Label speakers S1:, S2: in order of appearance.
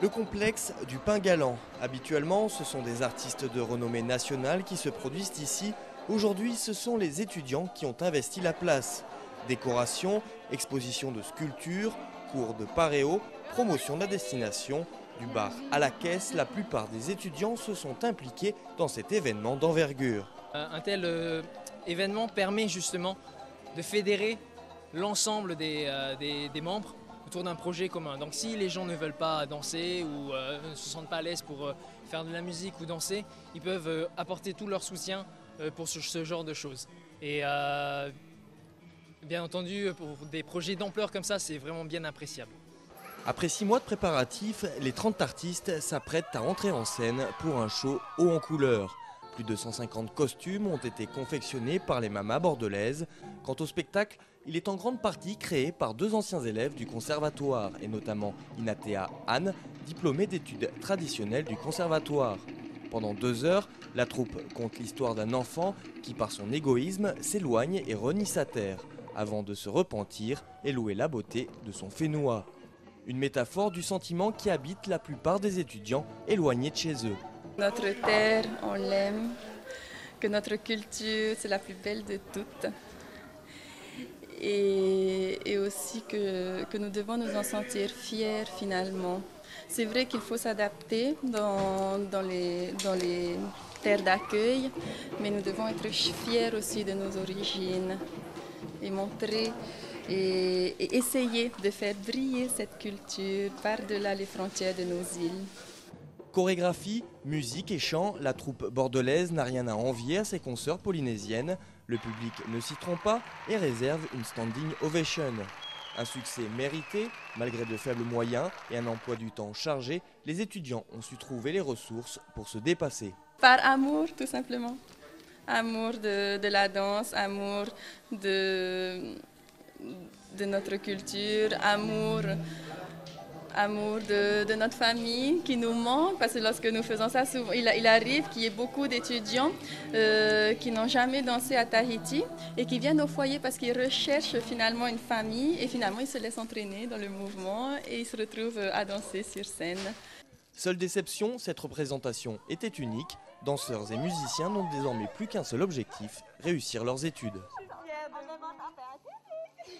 S1: Le complexe du Pain Galant. Habituellement, ce sont des artistes de renommée nationale qui se produisent ici. Aujourd'hui, ce sont les étudiants qui ont investi la place. Décoration, exposition de sculptures, cours de paréo, promotion de la destination. Du bar à la caisse, la plupart des étudiants se sont impliqués dans cet événement d'envergure.
S2: Un tel événement permet justement de fédérer l'ensemble des membres autour d'un projet commun. Donc si les gens ne veulent pas danser ou ne se sentent pas à l'aise pour faire de la musique ou danser, ils peuvent apporter tout leur soutien pour ce genre de choses. Et bien entendu, pour des projets d'ampleur comme ça, c'est vraiment bien appréciable.
S1: Après 6 mois de préparatifs, les 30 artistes s'apprêtent à entrer en scène pour un show haut en couleurs. Plus de 150 costumes ont été confectionnés par les mamas bordelaises. Quant au spectacle, il est en grande partie créé par 2 anciens élèves du conservatoire, et notamment Inatea Anne, diplômée d'études traditionnelles du conservatoire. Pendant 2 heures, la troupe conte l'histoire d'un enfant qui, par son égoïsme, s'éloigne et renie sa terre, avant de se repentir et louer la beauté de son Fénois. Une métaphore du sentiment qui habite la plupart des étudiants éloignés de chez eux.
S3: Notre terre, on l'aime, que notre culture, c'est la plus belle de toutes. Et aussi que nous devons nous en sentir fiers finalement. C'est vrai qu'il faut s'adapter dans les terres d'accueil, mais nous devons être fiers aussi de nos origines et montrer et essayer de faire briller cette culture par-delà les frontières de nos îles.
S1: Chorégraphie, musique et chant, la troupe bordelaise n'a rien à envier à ses consoeurs polynésiennes. Le public ne s'y trompe pas et réserve une standing ovation. Un succès mérité, malgré de faibles moyens et un emploi du temps chargé, les étudiants ont su trouver les ressources pour se dépasser.
S3: Par amour, tout simplement. Amour de la danse, amour de notre culture, amour de notre famille qui nous manque, parce que lorsque nous faisons ça, souvent, il arrive qu'il y ait beaucoup d'étudiants qui n'ont jamais dansé à Tahiti et qui viennent au foyer parce qu'ils recherchent finalement une famille et finalement ils se laissent entraîner dans le mouvement et ils se retrouvent à danser sur scène.
S1: Seule déception, cette représentation était unique. Danseurs et musiciens n'ont désormais plus qu'un seul objectif, réussir leurs études.